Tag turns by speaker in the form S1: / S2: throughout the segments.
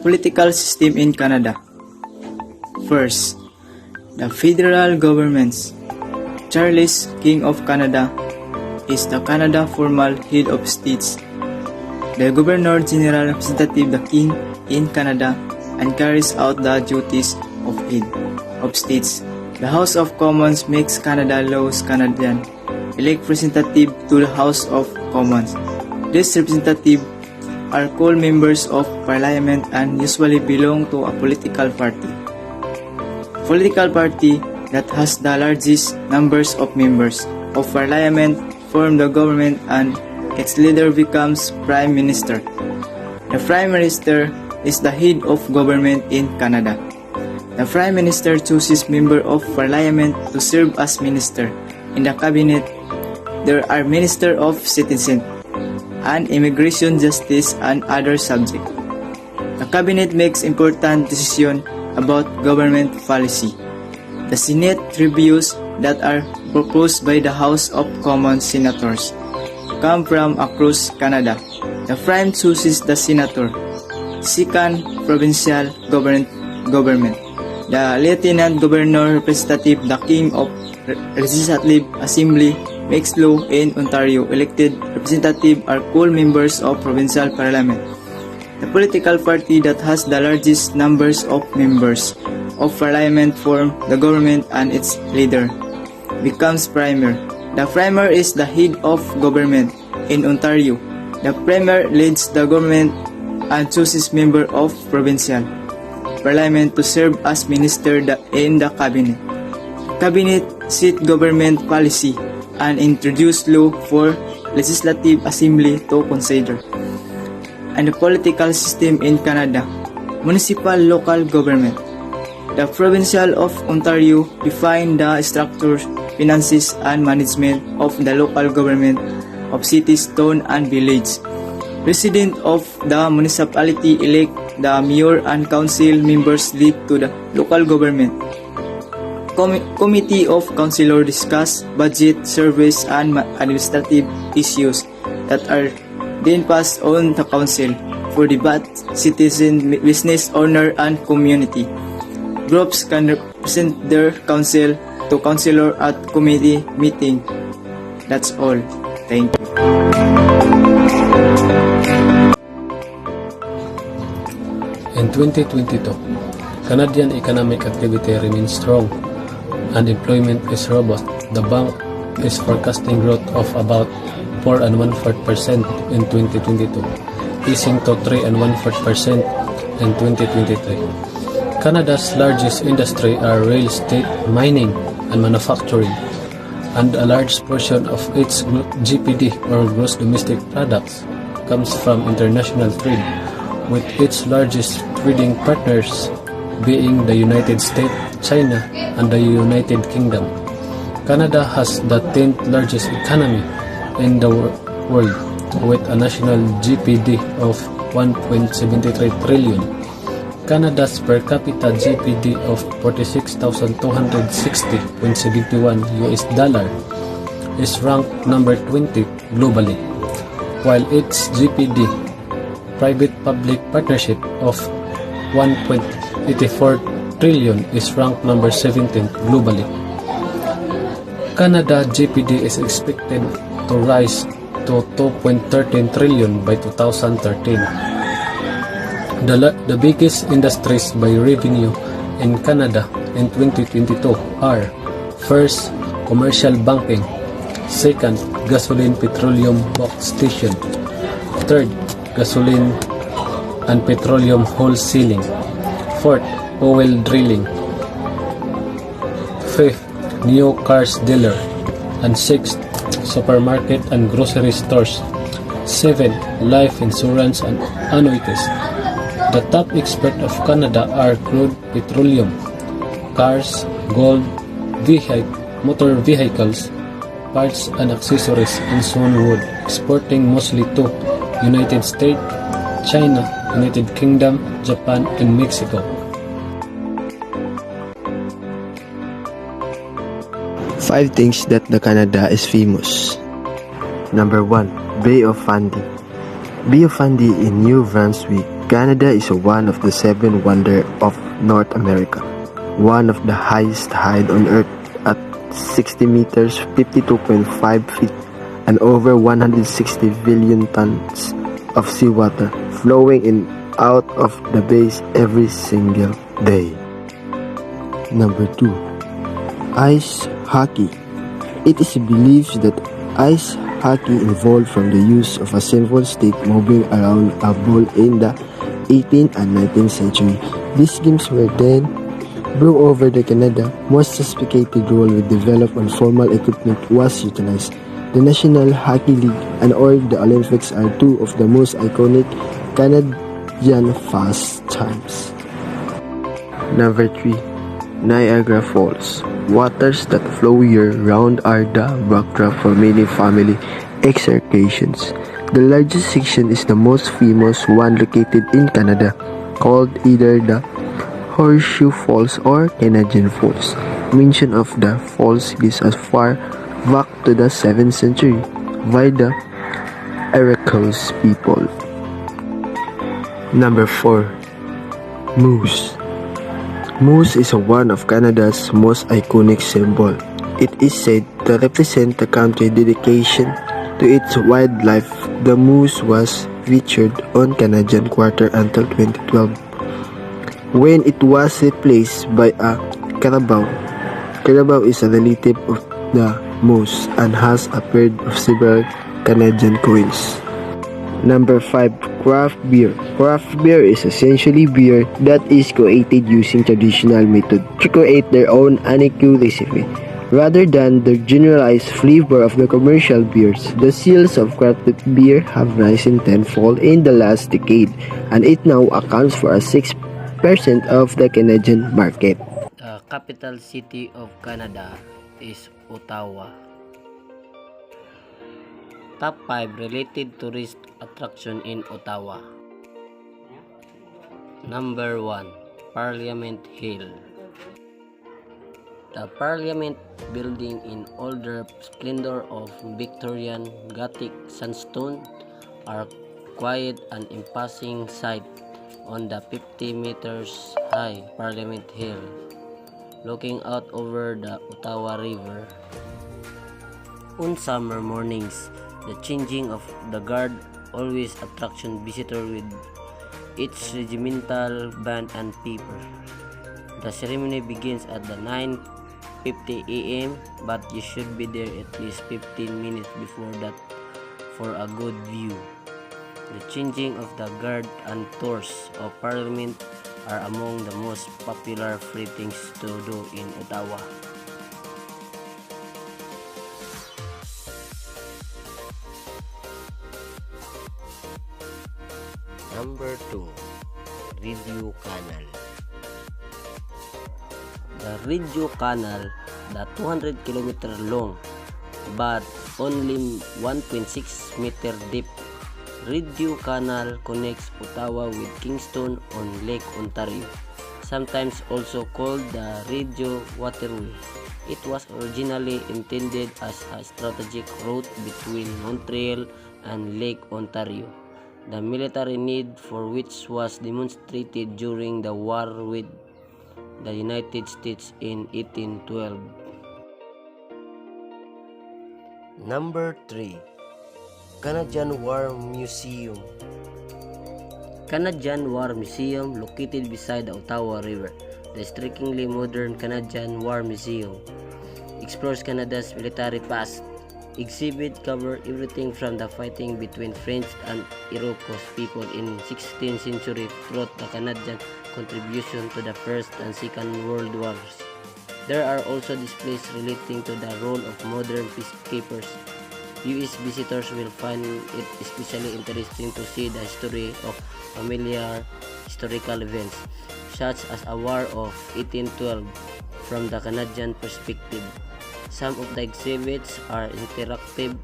S1: political system in Canada. First, the federal governments. Charles, King of Canada, is the Canada formal head of states. The Governor-General representative the King in Canada and carries out the duties of head of states. The House of Commons makes Canada laws. Canadian elect representative to the House of Commons. These representatives are called members of Parliament and usually belong to a political party. Political party that has the largest numbers of members of Parliament form the government and its leader becomes Prime Minister. The Prime Minister is the head of government in Canada. The Prime Minister chooses members of Parliament to serve as minister. In the cabinet, there are Minister of Citizenship and Immigration, Justice, and other subjects. The cabinet makes important decisions about government policy. The Senate reviews that are proposed by the House of Commons senators come from across Canada. The Prime chooses the senator. Second, provincial government. The Lieutenant Governor representative the King of Legislative Assembly makes law in Ontario. Elected representatives are called members of provincial parliament. The political party that has the largest numbers of members of parliament form the government and its leader becomes Premier. The Premier is the head of government in Ontario. The Premier leads the government and chooses members of provincial parliament to serve as minister in the cabinet. Cabinet set government policy and introduce law for legislative assembly to consider. And the political system in Canada. Municipal local government. The Provincial of Ontario define the structure, finances, and management of the local government of cities, town, and village. Residents of the municipality elect the mayor and council members lead to the local government. Committee of councilors discuss budget, service, and administrative issues that are then passed on to council for debate. Citizen, business owner, and community groups can represent their council to councilor at committee meeting. That's all. Thank you.
S2: In 2022, Canadian economic activity remains strong and employment is robust. The bank is forecasting growth of about 4.14% in 2022, easing to 3.14% in 2023. Canada's largest industry are real estate, mining, and manufacturing, and a large portion of its GPD or gross domestic products comes from international trade, with its largest trading partners being the United States, China, and the United Kingdom. Canada has the 10th largest economy in the world with a national GPD of 1.73 trillion. Canada's per capita GPD of $46,260.71 is ranked number 20 globally, while its GPD private-public partnership of 1.84 trillion is ranked number 17 globally. Canada GPD is expected to rise to 2.13 trillion by 2013. The biggest industries by revenue in Canada in 2022 are: first, commercial banking; second, gasoline petroleum bulk station; third, gasoline and petroleum wholesaling; fourth, oil drilling; fifth, new cars dealer; and sixth, supermarket and grocery stores; seven, life insurance and annuities. The top exports of Canada are crude petroleum, cars, gold, motor vehicles, parts and accessories, and sawn wood, exporting mostly to United States, China, United Kingdom, Japan, and Mexico.
S3: Five things that the Canada is famous. Number 1, Bay of Fundy. Bay of Fundy in New Brunswick Canada is one of the seven wonders of North America, one of the highest height on Earth at 60 meters, 52.5 feet, and over 160 billion tons of seawater flowing in out of the base every single day. Number 2. Ice hockey. It is believed that ice hockey evolved from the use of a simple stick moving around a ball in the 18th and 19th century. These games were then brought over to Canada. More sophisticated role with developed and formal equipment was utilized. The National Hockey League and or the Olympics are two of the most iconic Canadian pastimes. Number 3. Niagara Falls. Waters that flow year-round are the backdrop for many family excursions. The largest section is the most famous one located in Canada, called either the Horseshoe Falls or Canadian Falls. Mention of the falls is as far back to the 7th century by the Iroquois people. Number 4. Moose. Moose is one of Canada's most iconic symbols. It is said to represent the country's dedication to its wildlife. The moose was featured on Canadian quarter until 2012, when it was replaced by a carabao. Carabao is a relative of the moose and has appeared on several Canadian coins. Number 5. Craft beer. Craft beer is essentially beer that is created using traditional method to create their own unique recipe. Rather than the generalized flavor of the commercial beers, the sales of crafted beer have risen tenfold in the last decade, and it now accounts for 6% of the Canadian market.
S4: The capital city of Canada is Ottawa. Top 5 related tourist attraction in Ottawa. Number 1. Parliament Hill. The Parliament building in older splendor of Victorian Gothic sandstone are quiet and imposing sight on the 50 meters high Parliament Hill, looking out over the Ottawa River. On summer mornings, the changing of the guard always attraction visitor with its regimental band and paper. The ceremony begins at the 9:50 a.m. but you should be there at least 15 minutes before that for a good view. The changing of the guard and tours of Parliament are among the most popular free things to do in Ottawa. Number 2. Rideau Canal. The Rideau Canal, the 200 km long but only 1.6 meter deep Rideau Canal connects Ottawa with Kingston on Lake Ontario, sometimes also called the Rideau Waterway. It was originally intended as a strategic route between Montreal and Lake Ontario, the military need for which was demonstrated during the war with the United States in 1812. Number 3. Canadian War Museum. Canadian War Museum, located beside the Ottawa River. The strikingly modern Canadian War Museum explores Canada's military past. Exhibit cover everything from the fighting between French and Iroquois people in 16th century through the Canadian contribution to the First and Second World Wars. There are also displays relating to the role of modern peacekeepers. US visitors will find it especially interesting to see the history of familiar historical events, such as a War of 1812 from the Canadian perspective. Some of the exhibits are interactive,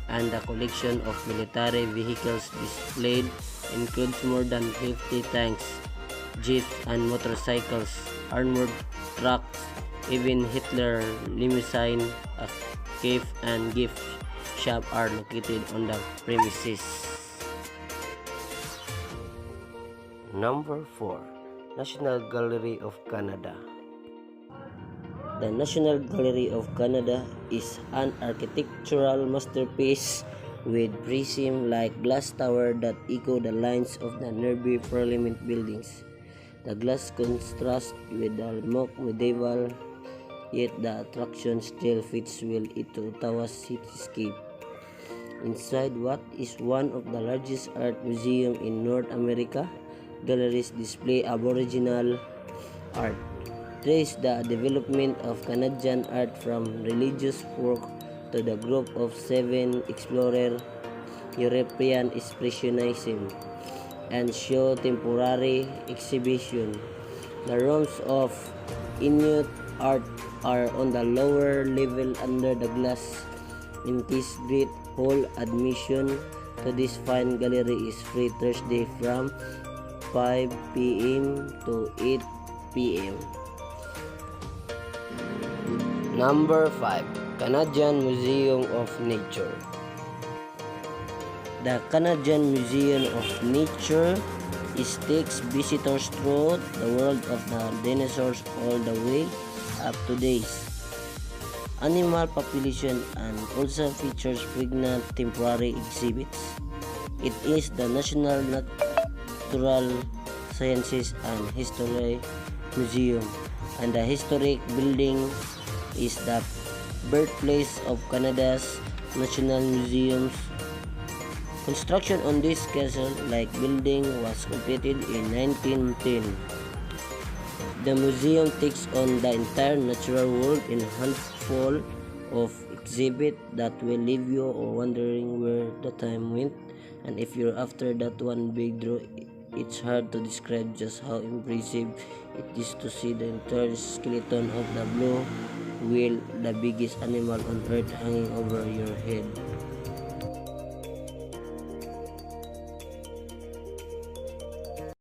S4: and the collection of military vehicles displayed includes more than 50 tanks, jeeps and motorcycles, armored trucks, even Hitler limousine. A cafe and gift shop are located on the premises. Number 4. National Gallery of Canada. The National Gallery of Canada is an architectural masterpiece with prism-like glass tower that echo the lines of the nearby Parliament buildings. The glass contrasts with the mock medieval, yet the attraction still fits well into Ottawa's cityscape. Inside what is one of the largest art museums in North America, galleries display Aboriginal art, trace the development of Canadian art from religious work to the group of 7 explorer European Expressionism, and show temporary exhibition. The rooms of Inuit art are on the lower level under the glass. In this great hall, admission to this fine gallery is free Thursday from 5 p.m. to 8 p.m. Number 5. Canadian Museum of Nature. The Canadian Museum of Nature takes visitors through the world of the dinosaurs all the way up to today's animal population, and also features pregnant temporary exhibits. It is the National Natural Sciences and History Museum, and the historic building is the birthplace of Canada's National Museums. Construction on this castle-like building was completed in 1910. The museum takes on the entire natural world in a handful of exhibits that will leave you wondering where the time went. And if you're after that one big draw, it's hard to describe just how impressive it is to see the entire skeleton of the blue whale, the biggest animal on earth, hanging over your head.